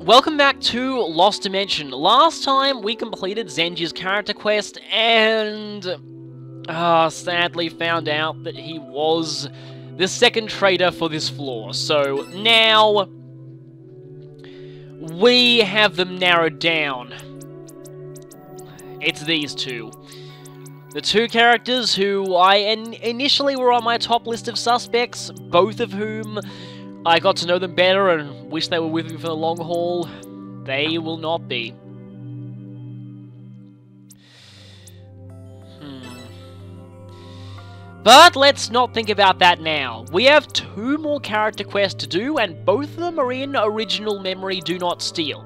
Welcome back to Lost Dimension. Last time we completed Zenji's character quest and sadly found out that he was the second traitor for this floor. So now we have them narrowed down. It's these two. The two characters who I initially were on my top list of suspects, both of whom I got to know them better and wish they were with me for the long haul. They will not be. But let's not think about that now. We have two more character quests to do, and both of them are in Original Memory Do Not Steal.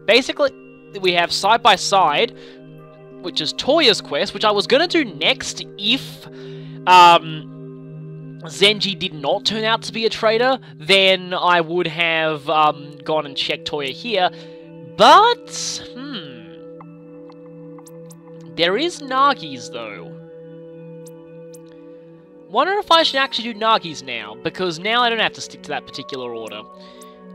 Basically, we have Side by Side, which is Toya's quest, which I was going to do next if Zenji did not turn out to be a traitor. Then I would have gone and checked Toya here. But, there is Nagi's, though. Wonder if I should actually do Nagi's now, because now I don't have to stick to that particular order.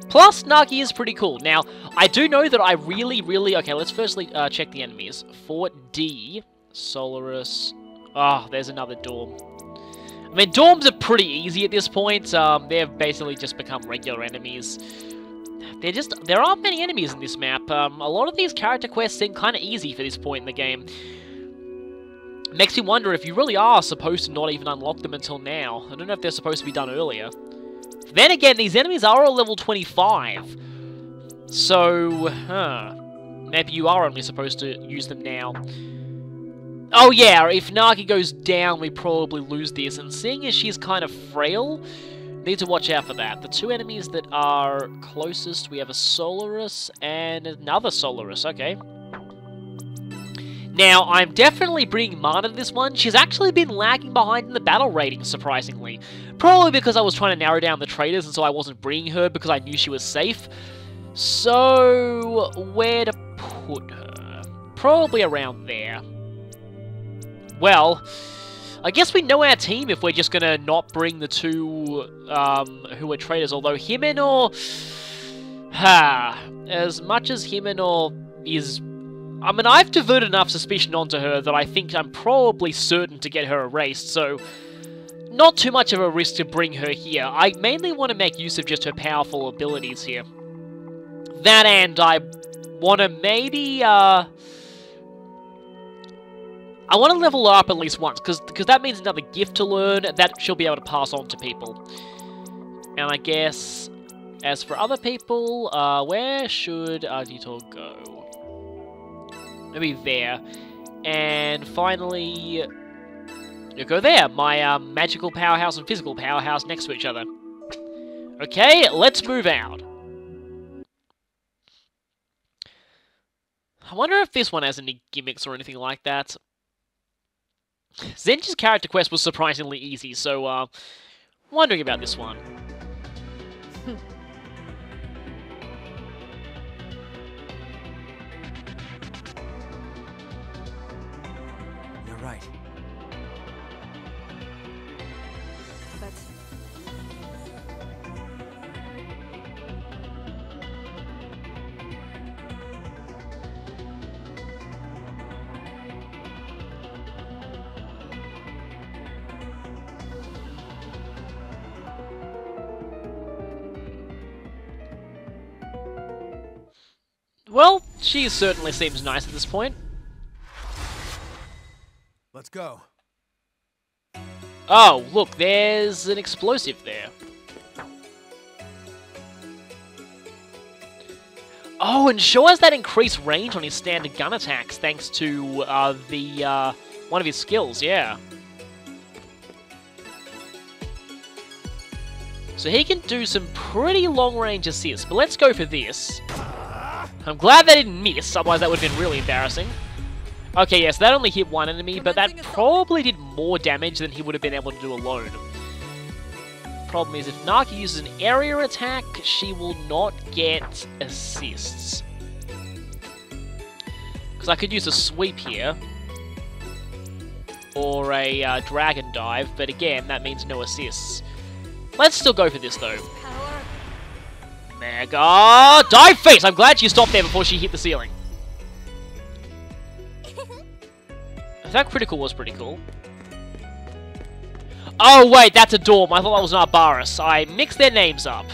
Plus, Nagi is pretty cool. Now, I do know that I really... Okay, let's firstly check the enemies. Fort D, Solaris... Oh, there's another Dorm. I mean, Dorms are pretty easy at this point. They've basically just become regular enemies. There aren't many enemies in this map. A lot of these character quests seem kind of easy for this point in the game. Makes me wonder if you really are supposed to not even unlock them until now. I don't know if they're supposed to be done earlier. Then again, these enemies are all level 25. So, maybe you are only supposed to use them now. Oh yeah, if Nagi goes down, we probably lose this. And seeing as she's kind of frail, need to watch out for that. The two enemies that are closest, we have a Solaris and another Solaris, okay. Now, I'm definitely bringing Mana to this one. She's actually been lagging behind in the battle ratings, surprisingly. Probably because I was trying to narrow down the traitors, and so I wasn't bringing her because I knew she was safe. So, where to put her? Probably around there. Well, I guess we know our team if we're just gonna not bring the two who are traitors, although Himeno... as much as Himeno is... I mean, I've diverted enough suspicion onto her that I think I'm probably certain to get her erased, so... Not too much of a risk to bring her here. I mainly want to make use of just her powerful abilities here. That and I want to maybe, I want to level her up at least once, because that means another gift to learn that she'll be able to pass on to people. And I guess, as for other people, where should Agito go? Maybe there. And finally, you go there. My magical powerhouse and physical powerhouse next to each other. Okay, let's move out. I wonder if this one has any gimmicks or anything like that. Zenji's character quest was surprisingly easy, so, wondering about this one. You're right. But... Well, she certainly seems nice at this point. Let's go. Oh, look, there's an explosive there. Oh, and Shaw has that increased range on his standard gun attacks thanks to one of his skills, yeah. So he can do some pretty long-range assists, but let's go for this. I'm glad they didn't miss, otherwise that would have been really embarrassing. Okay, yes, that only hit one enemy, but that probably did more damage than he would have been able to do alone. Problem is, if Nagi uses an area attack, she will not get assists. Because I could use a sweep here. Or a dragon dive, but again, that means no assists. Let's still go for this, though. Mega dive face! I'm glad she stopped there before she hit the ceiling. That critical was pretty cool. Oh wait, that's a Dorm. I thought that was an Arbaris. I mixed their names up.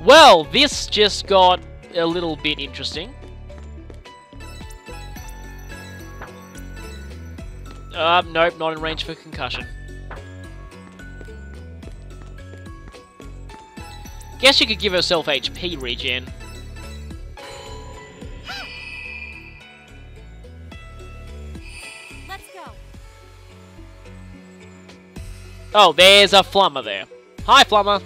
Well, this just got a little bit interesting. Nope, not in range for concussion. Guess she could give herself HP regen. Let's go. Oh, there's a Flummer there. Hi, Flummer.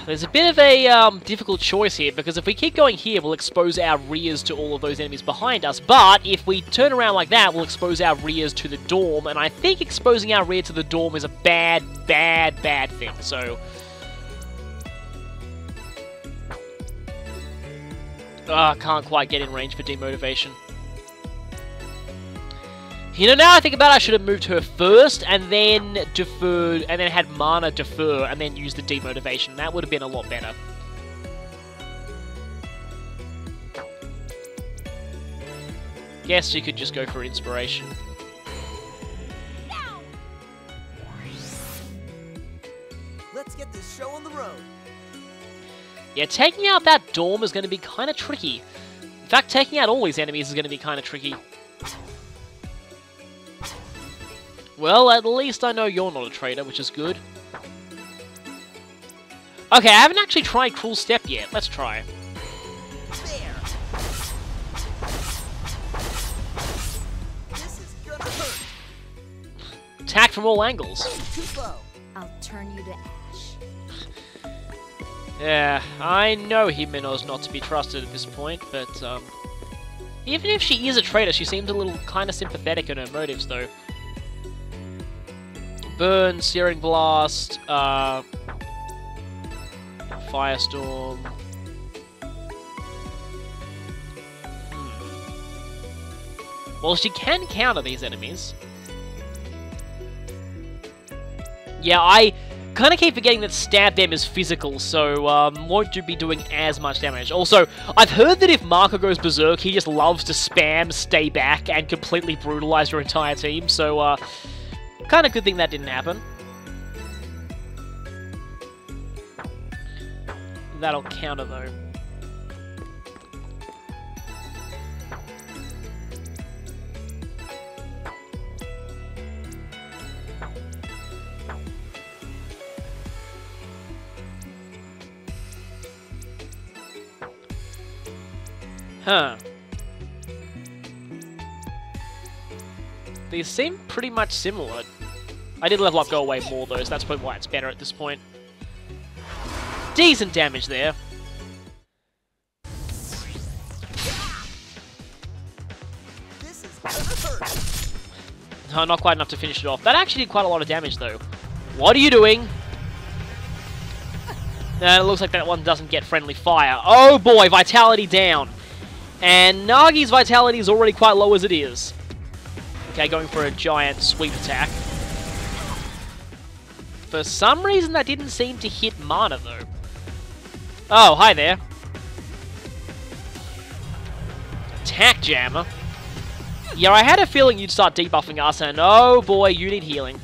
There's a bit of a difficult choice here, because if we keep going here, we'll expose our rears to all of those enemies behind us, but if we turn around like that, we'll expose our rears to the Dorm, and I think exposing our rear to the Dorm is a bad thing, so... can't quite get in range for demotivation. You know, now I think about it, I should have moved her first, and then deferred, and then had Mana defer, and then use the demotivation. That would have been a lot better. Guess you could just go for inspiration. Let's get this show on the road. Yeah, taking out that Dorm is going to be kind of tricky. In fact, taking out all these enemies is going to be kind of tricky. Well, at least I know you're not a traitor, which is good. Okay, I haven't actually tried Cruel Step yet. Let's try. There. This is gonna hurt. Attack from all angles. Too slow. I'll turn you to ash. Yeah, I know Himeno's not to be trusted at this point, but even if she is a traitor, she seems a little kind of sympathetic in her motives, though. Burn, Searing Blast, Firestorm. Well, she can counter these enemies. Yeah, I kind of keep forgetting that Stab Them is physical, so won't be doing as much damage. Also, I've heard that if Marco goes berserk, he just loves to spam Stay Back and completely brutalize your entire team, so kind of good thing that didn't happen. That'll counter though. Huh. These seem pretty much similar. I did level up Go Away more though, so that's probably why it's better at this point. Decent damage there. This is gonna hurt. No, not quite enough to finish it off. That actually did quite a lot of damage though. What are you doing? And it looks like that one doesn't get friendly fire. Oh boy, vitality down. And Nagi's vitality is already quite low as it is. Okay, going for a giant sweep attack. For some reason, that didn't seem to hit Mana, though. Oh, hi there. Attack Jammer. Yeah, I had a feeling you'd start debuffing us, and oh boy, you need healing.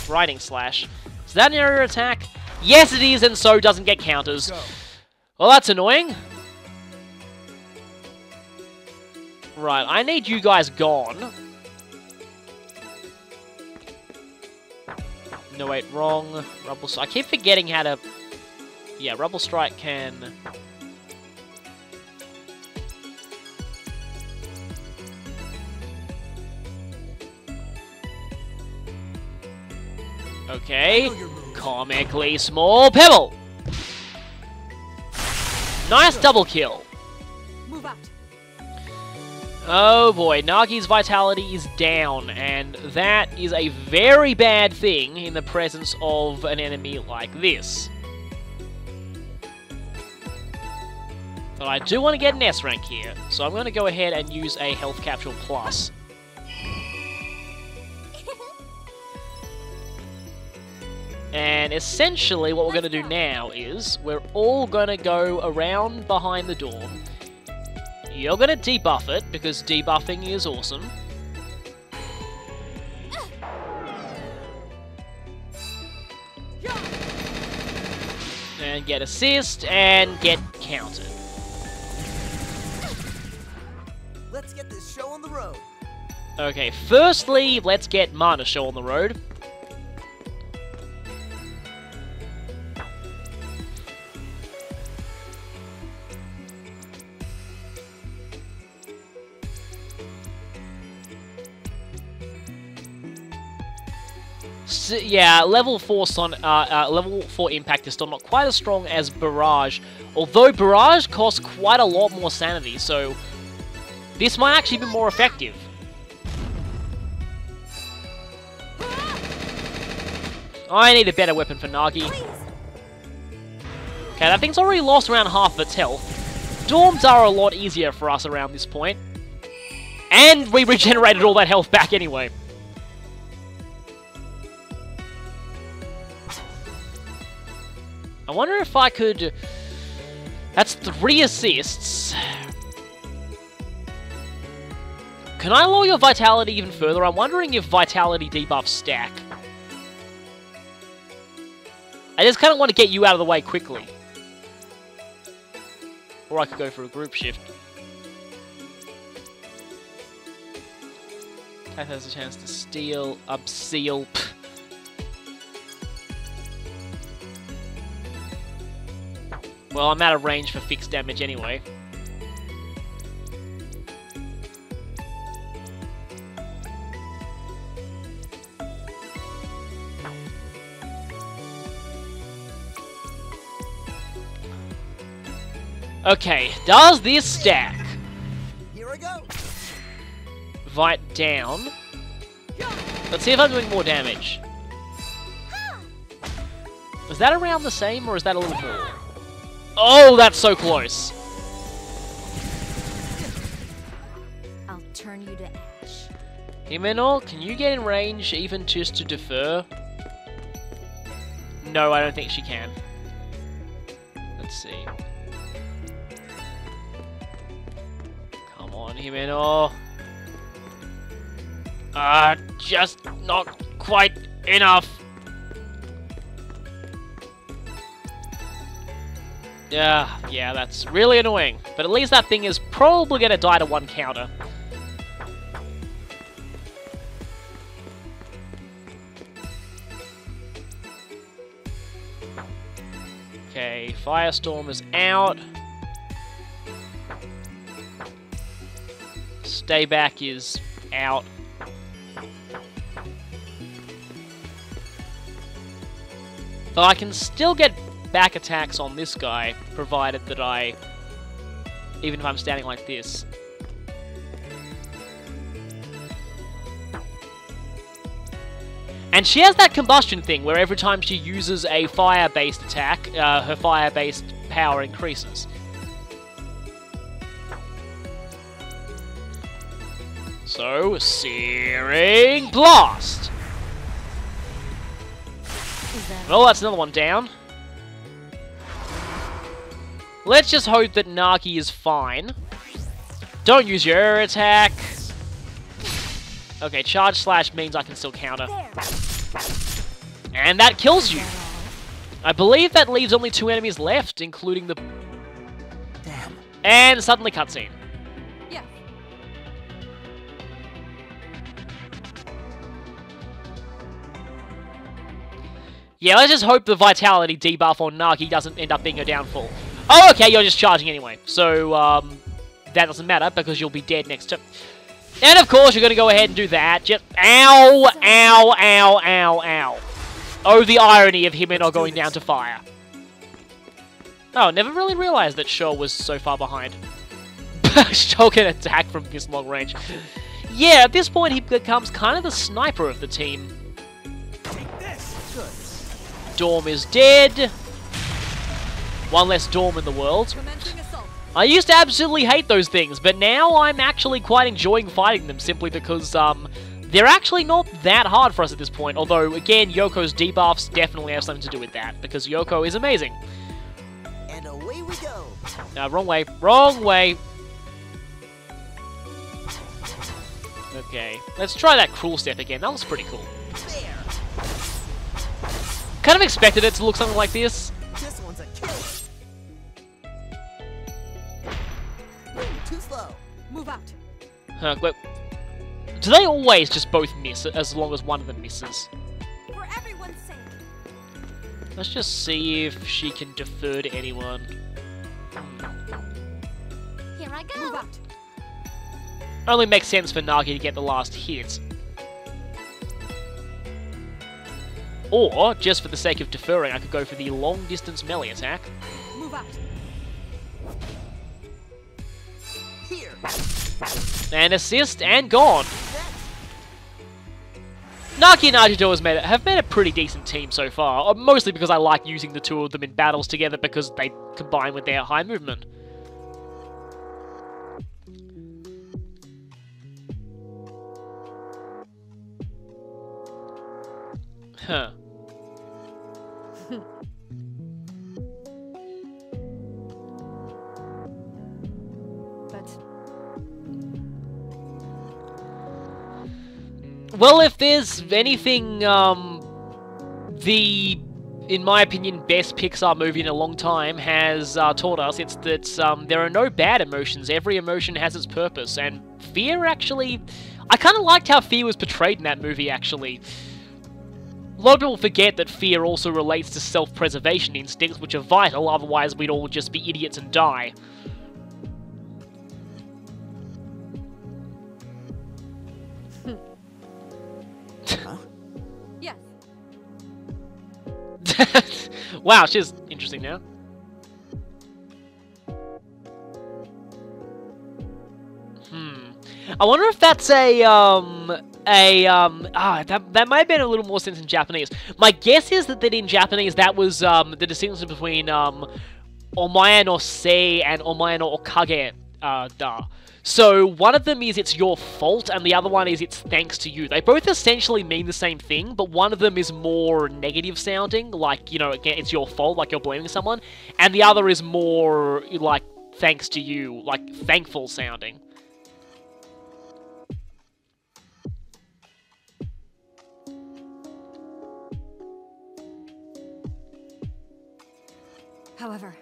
Riding Slash. Is that an area attack? Yes, it is, and so doesn't get counters. Well, that's annoying. Right, I need you guys gone. No, wait, wrong. Rubble Strike. I keep forgetting how to... Yeah, Rubble Strike can... Okay. Comically Small Pebble. Nice double kill. Move out. Oh boy, Nagi's vitality is down, and that is a very bad thing in the presence of an enemy like this. But I do want to get an S rank here, so I'm going to go ahead and use a Health Capsule Plus. And essentially what we're going to do now is we're all going to go around behind the Dorm. You're going to debuff it, because debuffing is awesome. And get assist, and get countered. Let's get this show on the road. Okay, firstly, let's get Mana show on the road. So, yeah, level 4 level 4 impact is still not quite as strong as Barrage, although Barrage costs quite a lot more sanity, so this might actually be more effective. I need a better weapon for Nagi. Okay, that thing's already lost around half of its health. Dorms are a lot easier for us around this point. And we regenerated all that health back anyway. I wonder if I could... That's 3 assists. Can I lower your Vitality even further? I'm wondering if Vitality debuffs stack. I just kind of want to get you out of the way quickly. Or I could go for a group shift. Kath has a chance to steal, upseal. Well, I'm out of range for fixed damage anyway. Okay, does this stack? Here I go. Vite down. Let's see if I'm doing more damage. Is that around the same, or is that a little more? Oh, that's so close. I'll turn you to ash. Himeno, can you get in range even just to defer? No, I don't think she can. Let's see. Come on, Himeno. Just not quite enough. Yeah, that's really annoying. But at least that thing is probably going to die to 1 counter. Okay, Firestorm is out. Stay back is out. Though I can still get back attacks on this guy, provided that even if I'm standing like this. And she has that combustion thing, where every time she uses a fire-based attack, her fire-based power increases. So, Searing Blast! Well, that's another one down. Let's just hope that Nagi is fine. Don't use your air attack. Okay, Charge Slash means I can still counter. And that kills you. I believe that leaves only 2 enemies left, including the... Damn. And suddenly cutscene. Yeah. Yeah, let's just hope the Vitality debuff on Nagi doesn't end up being her downfall. Oh, okay, you're just charging anyway. So, that doesn't matter because you'll be dead next turn. And of course, you're going to go ahead and do that. Just, ow, ow, ow, ow, ow. Oh, the irony of him not going down to fire. Oh, never really realized that Shaw was so far behind. Shaw can attack from this long range. Yeah, at this point, he becomes kind of the sniper of the team. Take this. Good. Dorm is dead. One less Dorm in the world. Commencing assault. I used to absolutely hate those things, but now I'm actually quite enjoying fighting them simply because they're actually not that hard for us at this point, although, again, Yoko's debuffs definitely have something to do with that, because Yoko is amazing. And away we go. Wrong way. Wrong way! Okay, let's try that Cruel Step again. That was pretty cool. There. Kind of expected it to look something like this. This one's a killer. Too slow. Move out. But do they always just both miss, as long as one of them misses? For everyone's sake. Let's just see if she can defer to anyone. Here I go. Move out. Only makes sense for Nagi to get the last hit. Or, just for the sake of deferring, I could go for the long-distance melee attack. Move out. Here. And assist, and gone. Nagi and Agito have made a pretty decent team so far, mostly because I like using the two of them in battles together because they combine with their high movement. Huh. But well, if there's anything, in my opinion, best Pixar movie in a long time has taught us, it's that there are no bad emotions. Every emotion has its purpose, and fear actually... I kind of liked how fear was portrayed in that movie, actually. A lot of people forget that fear also relates to self-preservation instincts, which are vital, otherwise we'd all just be idiots and die. Huh? yes. Wow, she's interesting now. I wonder if that's that might have been a little more sense in Japanese. My guess is that in Japanese that was the distinction between omae no sei and omae no okage da. So one of them is it's your fault, and the other one is it's thanks to you. They both essentially mean the same thing, but one of them is more negative sounding, like, you know, again, it's your fault, like you're blaming someone, and the other is more like thanks to you, like thankful sounding. However,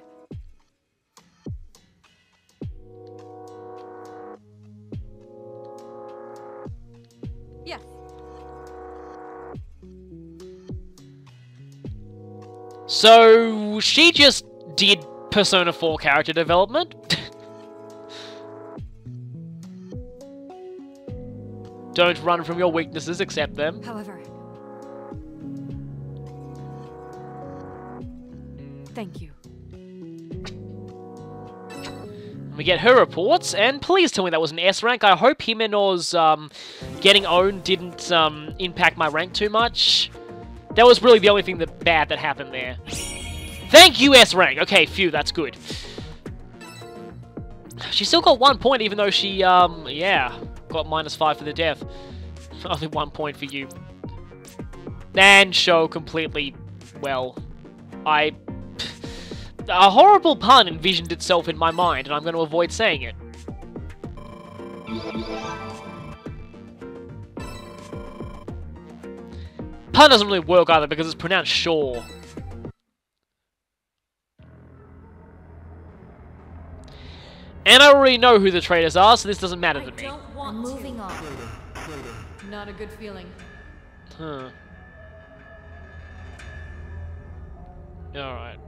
yes. So she just did Persona 4 character development. Don't run from your weaknesses, accept them. However, thank you. We get her reports, and please tell me that was an S rank. I hope Himeno's getting owned didn't impact my rank too much. That was really the only thing bad that happened there. Thank you, S rank! Okay, phew, that's good. She still got 1 point, even though she, yeah, got -5 for the death. Only 1 point for you. And show completely, well, a horrible pun envisioned itself in my mind, and I'm going to avoid saying it. Pun doesn't really work either because it's pronounced Shaw. And I already know who the traitors are, so this doesn't matter to me. I'm moving on. Not a good feeling. Huh. Alright.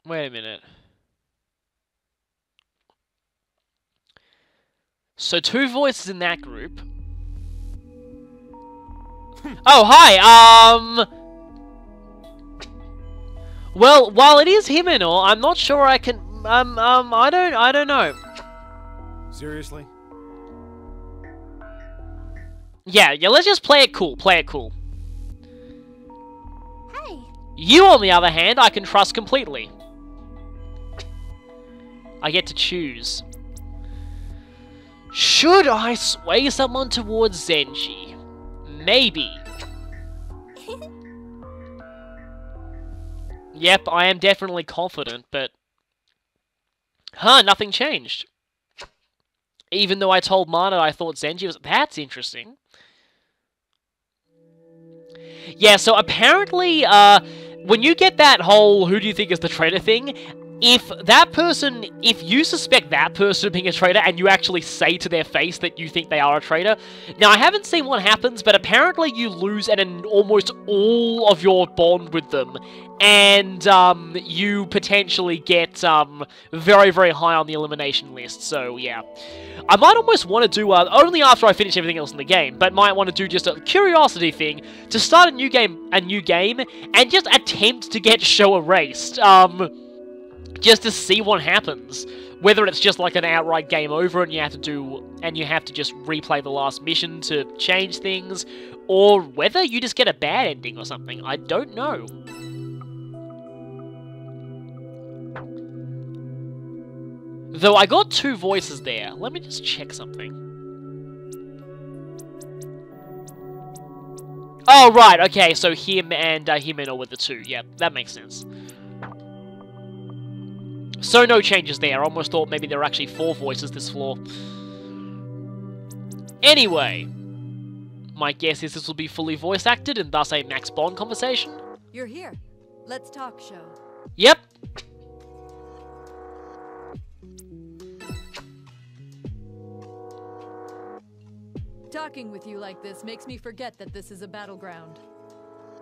Wait a minute. So 2 voices in that group. Oh, hi, well, while it is Himeno, I'm not sure I can, I don't know. Seriously? Yeah, let's just play it cool, Hey. You, on the other hand, I can trust completely. I get to choose. Should I sway someone towards Zenji? Maybe. Yep, I am definitely confident, but... Huh, nothing changed. Even though I told Mana I thought Zenji was... That's interesting. Yeah, so apparently, when you get that whole who do you think is the traitor thing, if you suspect that person of being a traitor and you actually say to their face that you think they are a traitor, now I haven't seen what happens, but apparently you lose almost all of your bond with them, and you potentially get very, very high on the elimination list, so yeah. I might almost want to do, only after I finish everything else in the game, but might want to do just a curiosity thing to start a new game, and just attempt to get Sho erased, just to see what happens. Whether it's just like an outright game over and you have to just replay the last mission to change things, or whether you just get a bad ending or something. I don't know. Though I got 2 voices there. Let me just check something. Oh, right, okay, so him and Himeno were the 2. Yeah, that makes sense. So no changes there. I almost thought maybe there were actually 4 voices this floor. Anyway, my guess is this will be fully voice acted and thus a Max Bond conversation. You're here. Let's talk, Sho. Yep. Talking with you like this makes me forget that this is a battleground.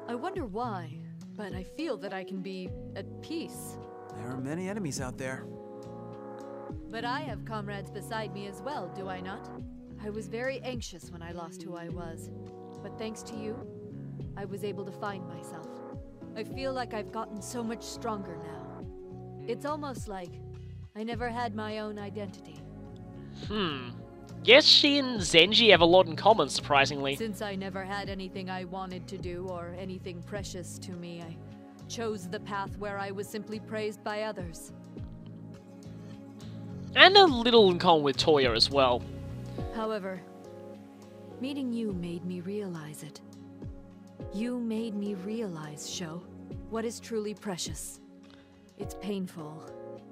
I wonder why, but I feel that I can be at peace. There are many enemies out there. But I have comrades beside me as well, do I not? I was very anxious when I lost who I was, but thanks to you, I was able to find myself. I feel like I've gotten so much stronger now. It's almost like I never had my own identity. Guess she and Zenji have a lot in common, surprisingly. Since I never had anything I wanted to do or anything precious to me, I chose the path where I was simply praised by others. And a little in common with Toya as well. However, meeting you made me realize it. You made me realize, Sho, what is truly precious. It's painful,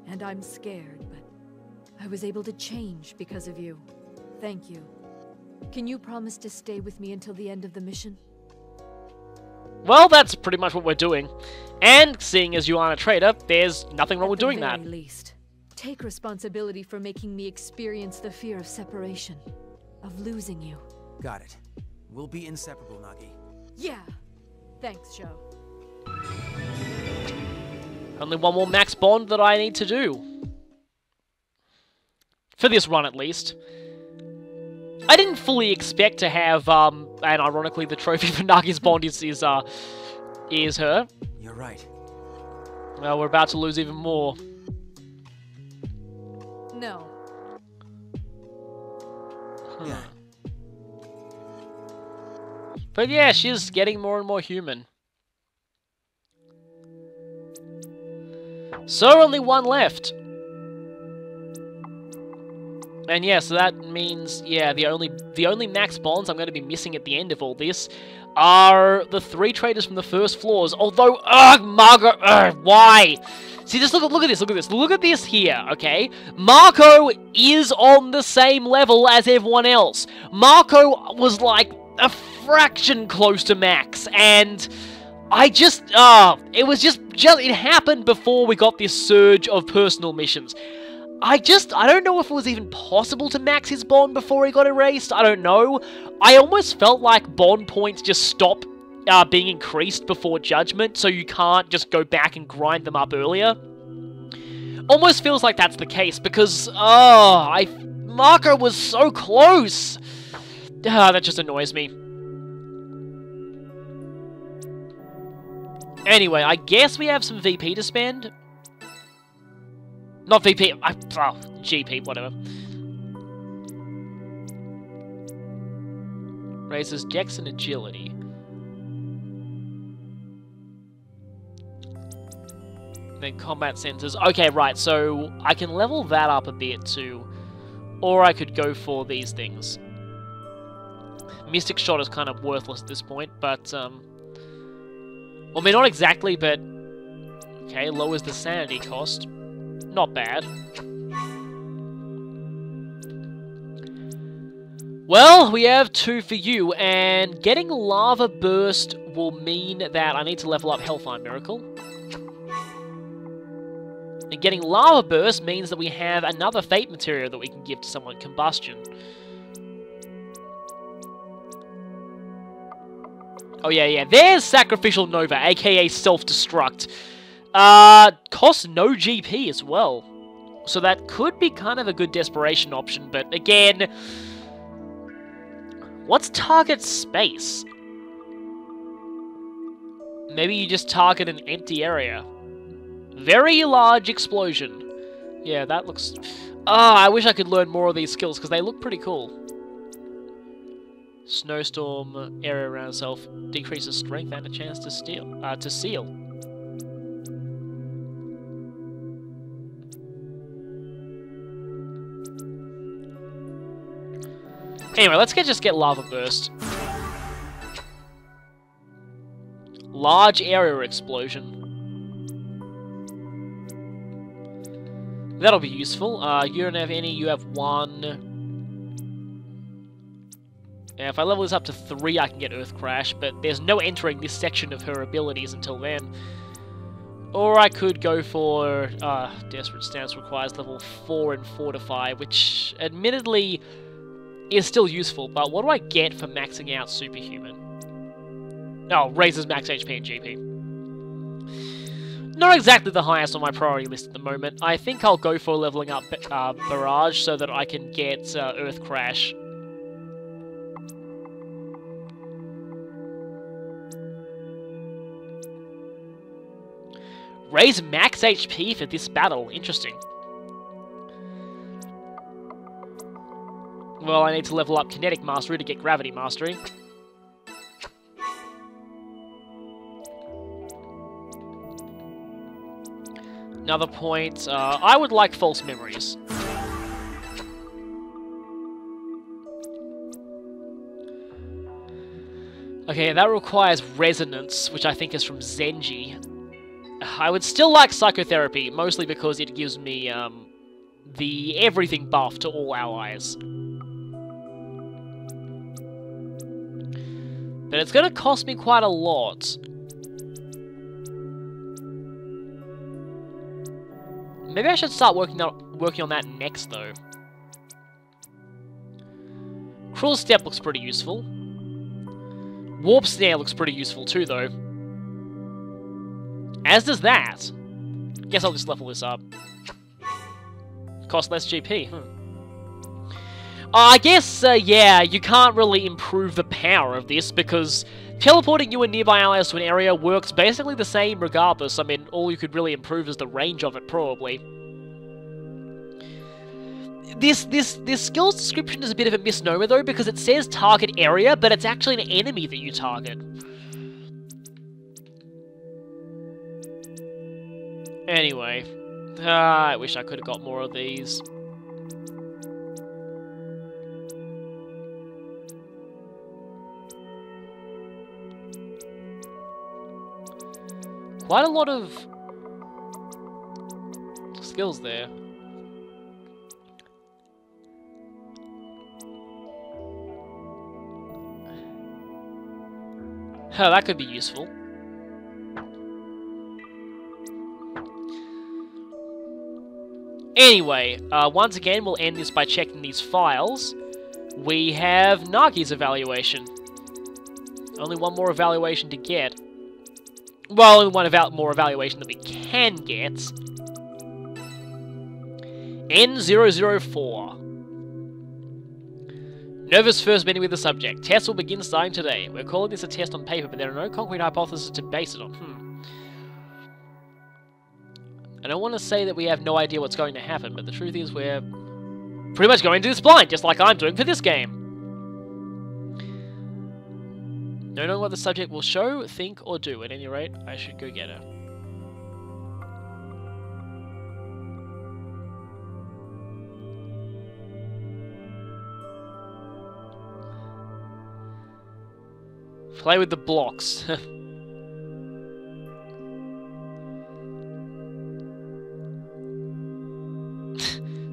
and I'm scared, but I was able to change because of you. Thank you. Can you promise to stay with me until the end of the mission? Well, that's pretty much what we're doing. And seeing as you aren't a traitor, there's nothing wrong with doing that. At the very least, take responsibility for making me experience the fear of separation, of losing you. Got it. We'll be inseparable, Nagi. Yeah! Thanks, Sho. Only one more Max Bond that I need to do. For this run, at least. I didn't fully expect to have, and ironically, the trophy for Nagi's Bond is her. You're right. Well, we're about to lose even more. No. Yeah. But yeah, she's getting more and more human. So only one left. And yeah, so that means, yeah, the only Max Bonds I'm going to be missing at the end of all this are the 3 traitors from the first floors. Although, Margot, why? See, just look at this, look at this here, okay? Marco is on the same level as everyone else. Marco was like a fraction close to Max, and I just, it happened before we got this surge of personal missions. I don't know if it was even possible to max his bond before he got erased. I don't know. I almost felt like bond points just stop being increased before judgment, so you can't just go back and grind them up earlier. Almost feels like that's the case, because, Marco was so close. That just annoys me. Anyway, I guess we have some VP to spend. Not VP, GP, whatever. Raises Dex and Agility. Then combat sensors. Okay, right, so I can level that up a bit to Or I could go for these things. Mystic Shot is kind of worthless at this point, but, well, I mean, not exactly, but... Okay, lowers the sanity cost. Not bad. Well, we have 2 for you, and getting Lava Burst will mean that I need to level up Hellfire Miracle. And getting Lava Burst means that we have another Fate Material that we can give to someone, Combustion. Oh yeah, there's Sacrificial Nova, aka Self-Destruct. Costs no GP as well. So that could be kind of a good desperation option, but again... What's target space? Maybe you just target an empty area. Very large explosion. Yeah, that looks... I wish I could learn more of these skills, because they look pretty cool. Snowstorm, area around itself, decreases strength and a chance to seal. Anyway, let's just get Lava Burst. Large area explosion. That'll be useful. You don't have any, you have 1. Yeah, if I level this up to 3, I can get Earth Crash, but there's no entering this section of her abilities until then. Or I could go for... Desperate Stance requires level 4 and Fortify, which admittedly is still useful, but what do I get for maxing out Superhuman? Oh, raises max HP and GP. Not exactly the highest on my priority list at the moment. I think I'll go for leveling up Barrage so that I can get Earth Crash. Raise max HP for this battle. Interesting. Well, I need to level up Kinetic Mastery to get Gravity Mastery. Another point, I would like False Memories. Okay, that requires Resonance, which I think is from Zenji. I would still like Psychotherapy, mostly because it gives me the everything buff to all allies. But it's going to cost me quite a lot. Maybe I should start working on that next, though. Cruel Step looks pretty useful. Warp Snare looks pretty useful too, though. As does that. Guess I'll just level this up. Cost less GP, I guess, yeah, you can't really improve the power of this, because teleporting you and nearby allies to an area works basically the same regardless. I mean, all you could really improve is the range of it, probably. This skill's description is a bit of a misnomer, though, because it says target area, but it's actually an enemy that you target. Anyway, I wish I could have got more of these. Quite a lot of skills there. Oh, that could be useful. Anyway, once again, we'll end this by checking these files. We have Nagi's evaluation. Only one more evaluation to get. Well, only one more evaluation that we can get. N004. Nervous first meeting with the subject. Test will begin starting today. We're calling this a test on paper, but there are no concrete hypotheses to base it on. I don't want to say that we have no idea what's going to happen, but the truth is we're pretty much going into this blind, just like I'm doing for this game. Don't know what the subject will show, think, or do. At any rate, I should go get her. Play with the blocks.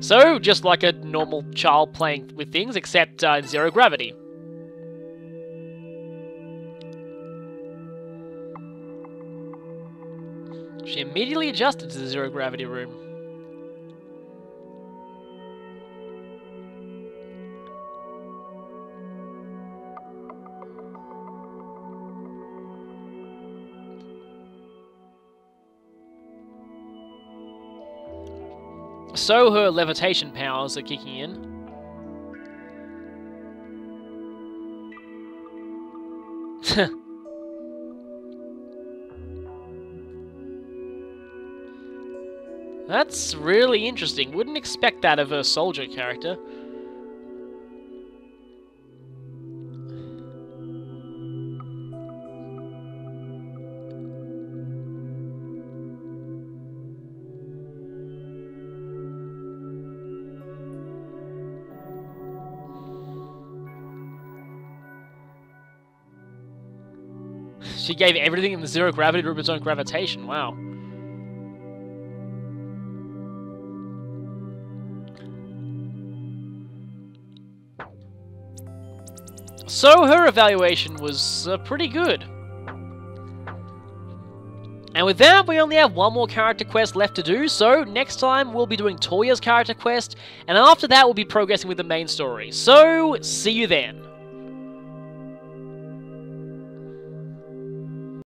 So, just like a normal child playing with things, except in zero gravity. She immediately adjusted to the zero gravity room. So her levitation powers are kicking in. That's really interesting. Wouldn't expect that of a soldier character. She gave everything in the zero gravity room its own gravitation. Wow. So her evaluation was pretty good. And with that, we only have one more character quest left to do, so next time we'll be doing Toya's character quest, and after that we'll be progressing with the main story. So, see you then.